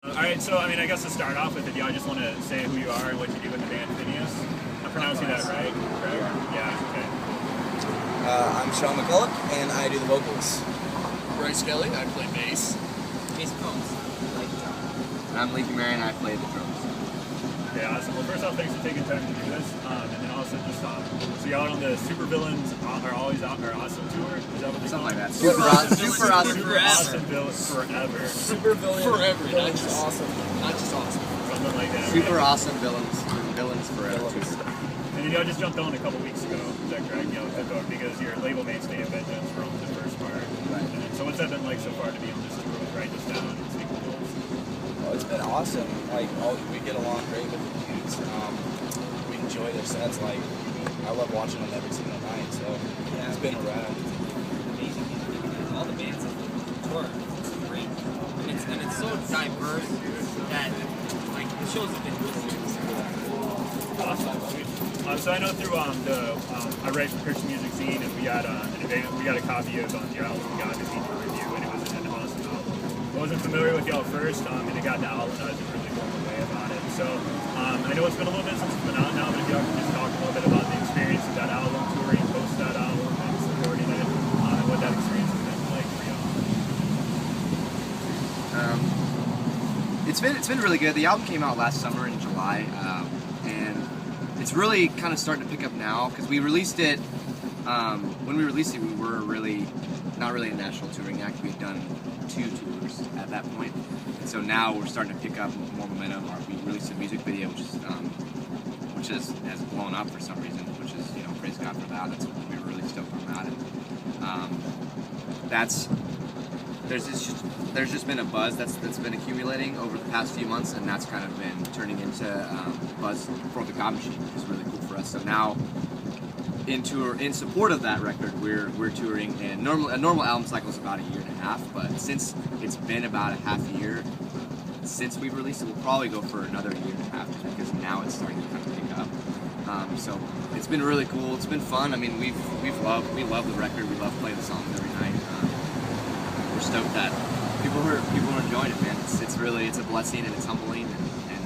Alright, so I mean, I guess to start off with, if y'all just want to say who you are and what you do with the band Phinehas. I'm pronouncing that right? Yeah, okay. I'm Sean McCulloch, and I do the vocals. Bryce Kelly, I play bass. Mason Combs. And I'm Lincoln Marion, I play the drums. Okay, awesome. Well, first off, thanks for taking time to do this. And then also just, so y'all on the Super Villans are always out our awesome tour? Is that what they Something like that. Super Super awesome Villans forever. Super villain forever, not just awesome. Not just awesome. Something like that. Super right? awesome villains forever. And then y'all just jumped on a couple weeks ago, is that correct? You know, because your label mates Stay of Vengeance were on the first part. Right. And then, so what's that been like so far to be on this tour with Write This Down and Speak the Wolves? Well, it's been awesome. Like, we get along great with the dudes. We enjoy their sets. Like, I love watching them every single night. So Yeah, it's been rad. amazing. All the bands on the tour is great, and it's so diverse that like the shows have been really Awesome. So I know through I write for Christian Music Zine, and we got a copy of your album God Machine for review, and it was an awesome album. I wasn't familiar with y'all first, and it got the album, and I was just really blown away about it. So I know it's been a little bit since it's been out now, but if y'all can just talk a little bit about the experience of that album, touring post that album, and supporting it, and what that experience has been like for y'all. It's been really good. The album came out last summer in July, and it's really kind of starting to pick up now because we released it. When we released it, we were not really a national touring act. We had done 2 tours at that point, and so now we're starting to pick up more momentum. We released a music video, which has blown up for some reason, which is praise God for that. We were really stoked on that, and there's just been a buzz that's been accumulating over the past few months, and that's kind of been turning into buzz for the God Machine, which is really cool for us. So now, in support of that record, we're touring, and a normal album cycle is about 1.5 years, but since it's been about a half year since we've released it, we'll probably go for another 1.5 years because now it's starting to kind of pick up. So it's been really cool. It's been fun. I mean, we love the record. We love playing the songs every night. We're stoked that people are enjoying it, man. It's a blessing, and it's humbling, and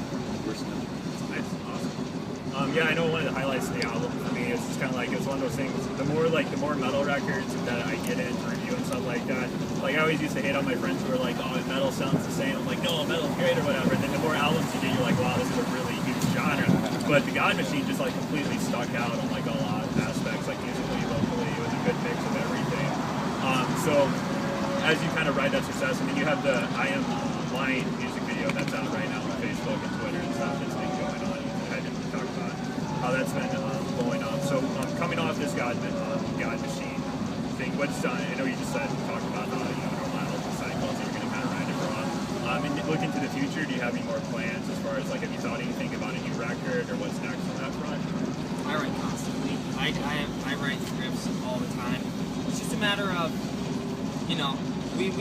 we're stoked. Nice, awesome. Yeah, I know one of the highlights of the album for me is just kind of like it's one of those things. The more metal records that I get in to review and stuff like that. Like I always used to hate on my friends who were like, "Oh, metal sounds the same." I'm like, "No, metal's great" or whatever. And then the more albums you get, you're like, "Wow, this is a really huge genre." But the God Machine just like completely stuck out on like a lot of aspects, like musically, vocally. It was a good mix of everything. So as you kind of ride that success, and then you have the I Am Lying music video that's out right now on Facebook and Twitter and stuff that's been going on. I didn't talk about how that's been going on. So coming off this God Machine thing, I know you just talked about how normal album cycles, you're going to kind of ride it for a while. And looking to the future, do you have any more plans as far as like have you thought anything about a new record or what's next on that front? I write constantly. I write scripts all the time. It's just a matter of we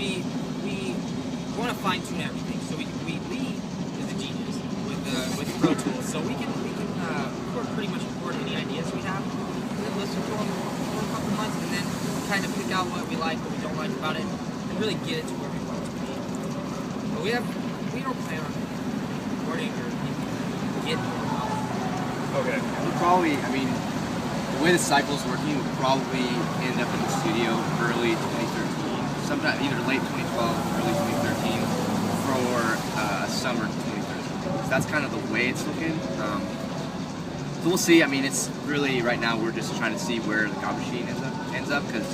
want to fine tune everything. So Lee is a genius with Pro Tools, so we can record any ideas we have, and then listen to them for a couple months, and then kind of pick out what we like, what we don't like about it, and really get it to where we want it to be. But we don't plan on recording or getting it. Okay. We'll probably, the way the cycle's working, we'll probably end up in the studio early 2013, sometime either late 2012, early 2013, for summer 2013. So that's kind of the way it's looking. So we'll see. It's really, right now, we're just trying to see where the God Machine ends up, because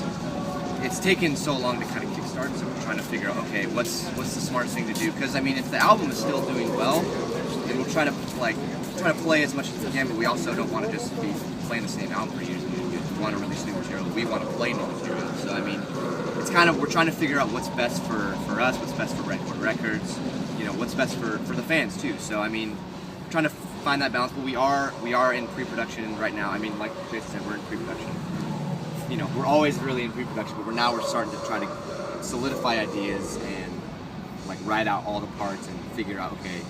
it's taken so long to kind of kickstart, so we're trying to figure out, okay, what's the smartest thing to do, because, if the album is still doing well, then we'll try to play as much as we can, but we also don't want to just be playing the same album for years. We want to release new material. We want to play new material. So, it's kind of, we're trying to figure out what's best for us, what's best for Records, what's best for the fans, too. So, trying to find that balance, but we are in pre-production right now. Like Jason said, we're in pre-production. We're always really in pre-production, but we're starting to try to solidify ideas and write out all the parts and figure out, okay,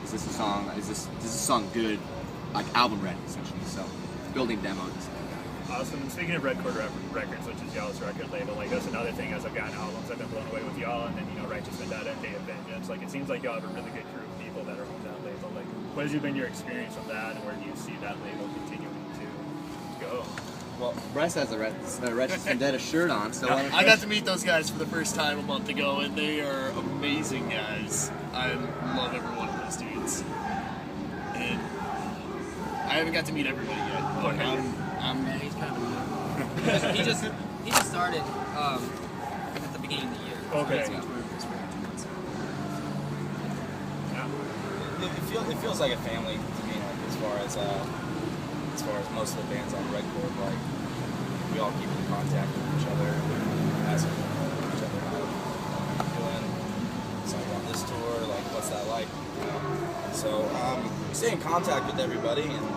is this a song good, album ready, essentially. So building demos and stuff like that. Awesome. And speaking of Red Chord Records, which is y'all's record label, like that's another thing as I've gotten albums, I've been blown away with y'all, and then Righteous Vendetta and Day of Vengeance. Like it seems like y'all have a really good group of people that are on that label. Like, what has been your experience of that, and where do you see that label continuing to go? Well, Bryce has a Righteous Vendetta shirt on, so I got to meet those guys for the first time a month ago, and they are amazing guys. I love every one of those dudes, and I haven't got to meet everybody yet. But Yeah, he's kind of he just started at the beginning of the year. Okay. So he's got this for 2 months. Yeah. It feels like a family to me, like as far as most of the bands on Red Chord, like we all keep in contact with each other, ask each other how you're doing, so on this tour, like what's that like? So we stay in contact with everybody and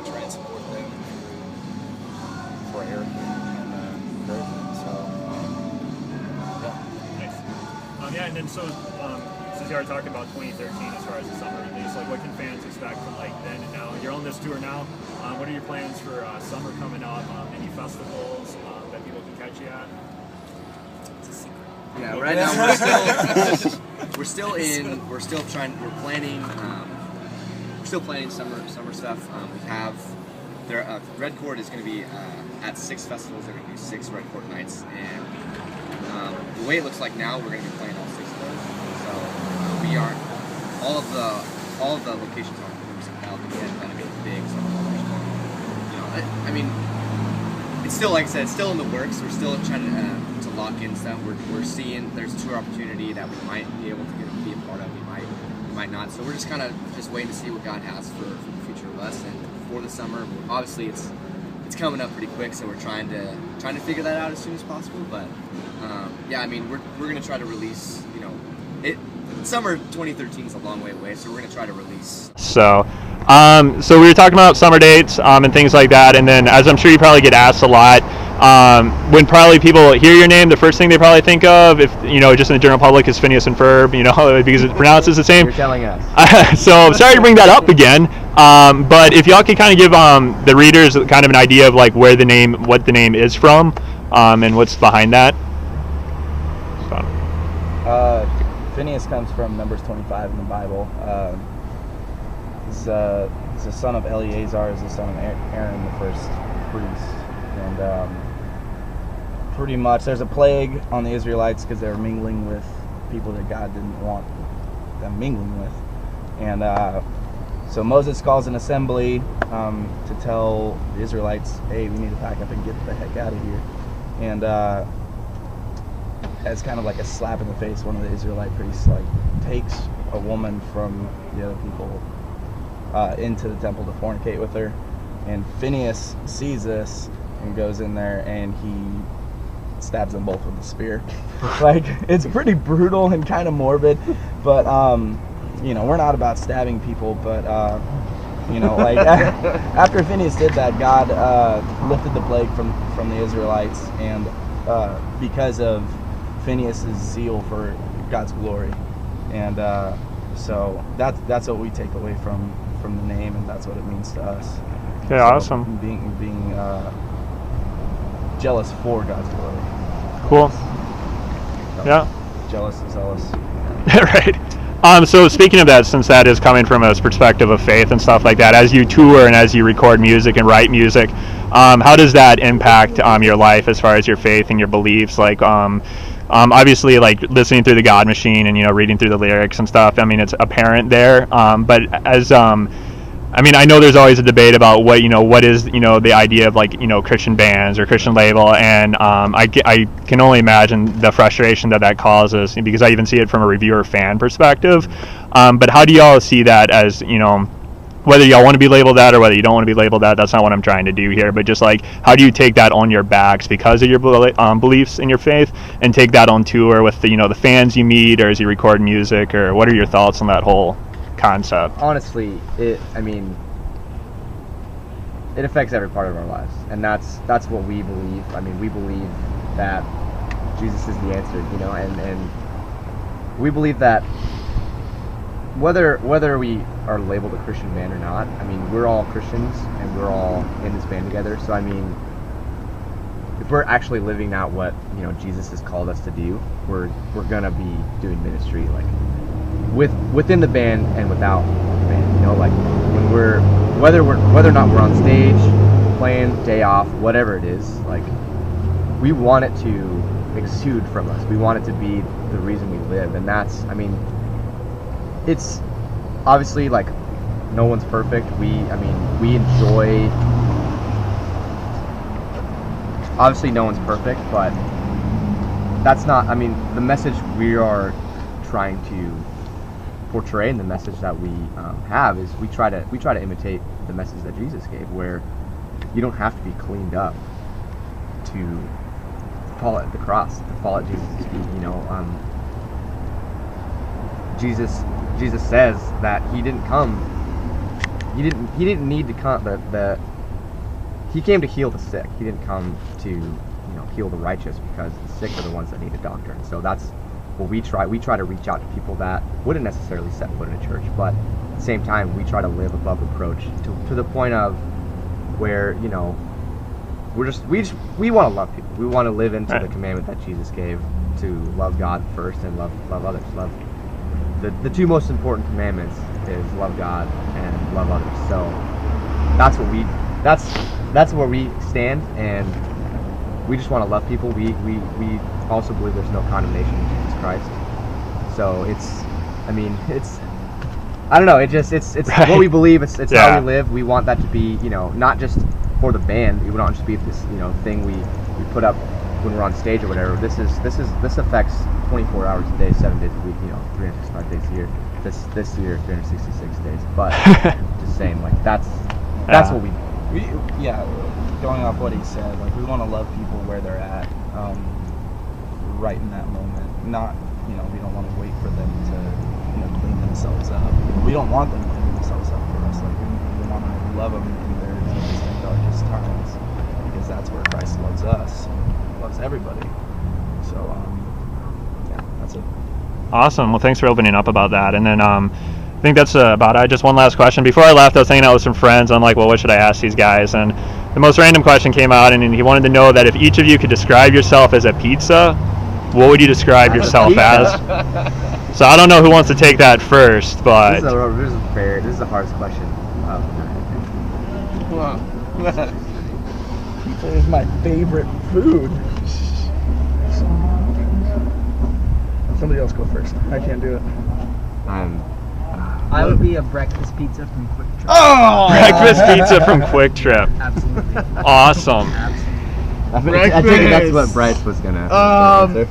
try and support them for Eric and encouragement. So yeah. Nice. Yeah, and then since you already talked about 2013 as far as the summer release, like what can fans expect from like then and now? You're on this tour now. What are your plans for summer coming up? Any festivals that people can catch you at? It's a secret. yeah, right now we're still planning summer stuff. We have Red Chord is going to be at 6 festivals. There are going to be 6 Red Chord nights, and the way it looks like now, we're going to be playing all 6 of those. So we aren't all of the locations aren't 100% out yet. Kind of get big. So I mean, it's still, like I said, it's still in the works. We're still trying to lock in stuff. We're seeing there's a tour opportunity that we might be able to be a part of. We might not. So we're just kind of waiting to see what God has for the future of us and for the summer. Obviously, it's coming up pretty quick, so we're trying to figure that out as soon as possible. But yeah, I mean, we're gonna try to release. Summer 2013 is a long way away, so we're gonna try to release. So we were talking about summer dates and things like that, and then as I'm sure you probably get asked a lot, when probably people hear your name, the first thing they probably think of, if just in the general public, is Phinehas and Ferb, because it pronounces the same. You're telling us. So I'm sorry to bring that up again, but if y'all could kind of give the readers kind of an idea of like what the name is from, and what's behind that. Phinehas comes from Numbers 25 in the Bible. He's a son of Eleazar, is the son of Aaron, the first priest. And pretty much there's a plague on the Israelites because they were mingling with people that God didn't want them mingling with. And so Moses calls an assembly to tell the Israelites, hey, we need to pack up and get the heck out of here. And as kind of like a slap in the face, one of the Israelite priests takes a woman from the other people into the temple to fornicate with her, and Phinehas sees this and goes in there and he stabs them both with a spear. It's pretty brutal and kind of morbid, but we're not about stabbing people, but after Phinehas did that, God lifted the plague from the Israelites, and because of Phinehas' zeal for God's glory, and so that's what we take away from the name, and that's what it means to us. Okay, awesome. Being jealous for God's glory. Cool. Yeah. Jealous and zealous. Right. So speaking of that, since that is coming from a perspective of faith and stuff like that, as you tour and as you record music and write music, how does that impact your life as far as your faith and your beliefs? Like, obviously, like listening through the God Machine and reading through the lyrics and stuff. I mean, it's apparent there. But as I know there's always a debate about what is the idea of Christian bands or Christian label, and I can only imagine the frustration that causes, because I even see it from a reviewer fan perspective. But how do y'all see that as whether y'all want to be labeled that or whether you don't want to be labeled that? That's not what I'm trying to do here. But just how do you take that on your backs because of your beliefs in your faith, and take that on tour with the fans you meet, or as you record music, or what are your thoughts on that whole concept? Honestly, it affects every part of our lives, and that's what we believe. I mean, we believe that Jesus is the answer, and we believe that whether we are labeled a Christian band or not, I mean, we're all Christians and we're all in this band together. So I mean, if we're actually living out what Jesus has called us to do, we're gonna be doing ministry like within the band and without the band. Like when whether or not we're on stage, playing, day off, whatever it is, like we want it to exude from us. We want it to be the reason we live, and that's, I mean, it's obviously like no one's perfect. We enjoy. Obviously, no one's perfect, but that's not. I mean, the message we are trying to portray and the message that we have is we try to imitate the message that Jesus gave, where you don't have to be cleaned up to fall at the cross, to fall at Jesus' feet. Jesus says that he didn't come. He didn't need to come. He came to heal the sick. He didn't come to heal the righteous, because the sick are the ones that need a doctor. And so that's what we try. We try to reach out to people that wouldn't necessarily set foot in a church, but at the same time we try to live above reproach to the point of where we want to love people. We want to live into the commandment that Jesus gave to love God first and love others. Love the two most important commandments is love God and love others. So that's where we stand, and we just want to love people. We also believe there's no condemnation in Jesus Christ. So I don't know. It's what we believe. It's how we live. We want that to be, not just for the band. We don't just be this, thing we put up when we're on stage or whatever. This affects 24 hours a day, 7 days a week, 365 days a year. This year, 366 days. But just saying, like that's what we going off what he said, like we want to love people where they're at, right in that moment. Not, we don't want to wait for them to, clean themselves up. We don't want them to clean themselves up for us. Like we want to love them in their deepest and darkest times, because that's where Christ loves us, and loves everybody. So, that's it. Awesome. Well, thanks for opening up about that. And then I think that's about it. Just one last question. Before I left, I was hanging out with some friends. I'm like, well, what should I ask these guys? And the most random question came out, and he wanted to know that if each of you could describe yourself as a pizza, what would you describe yourself as? So I don't know who wants to take that first, but... This is the hardest question. Pizza is my favorite food. Somebody else go first. I can't do it. I would be a breakfast pizza from Quick Trip. Oh! Breakfast pizza from Quick Trip. Absolutely. Awesome. I think that's what Bryce was gonna.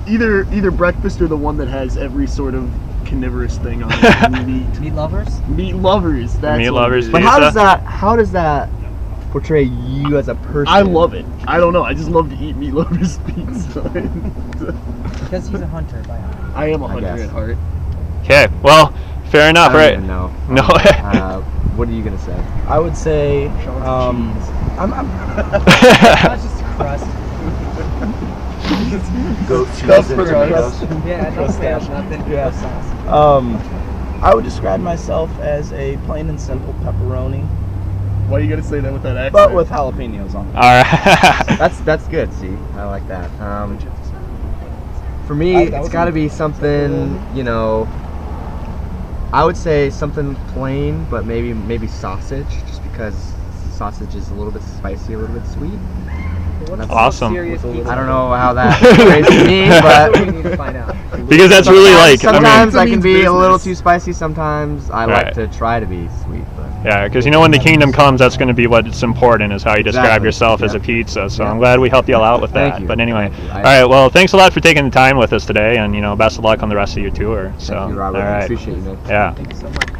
Either breakfast or the one that has every sort of carnivorous thing on it. Meat lovers. Meat lovers. That's Meat lovers. But how does that portray you as a person? I love it. I don't know. I just love to eat meat lovers pizza. Because he's a hunter by heart. I am a hunter at heart. Okay. Well, fair enough, I don't right? even know. No. What are you gonna say? I would say, Not just a crust. Goat Stuffed cheese. crust. Yeah, no spam, nothing. Yeah. No sauce. I would describe myself as a plain and simple pepperoni, Why are you gonna say that with that accent? but with jalapenos on it. All right. That's good. See, I like that. For me, it's got to be something, I would say something plain, but maybe sausage, just because sausage is a little bit spicy, a little bit sweet. What's Awesome. serious pizza? I don't know how that relates to me, That's what we but need to find out. Because that's really like, sometimes I mean, can be business. a little too spicy. Sometimes I like Right. to try to be sweet. But yeah, because when the kingdom comes, that's going to be what's important, is how you describe Exactly. yourself as a Yep. pizza. So Yep. I'm glad we helped you all out with Thank that. you. But anyway, Thank you. all right. Well, thanks a lot for taking the time with us today, and best of luck on the rest of your tour. So, thank you, Robert. all I right. appreciate you, man. Yeah. Thank you so much.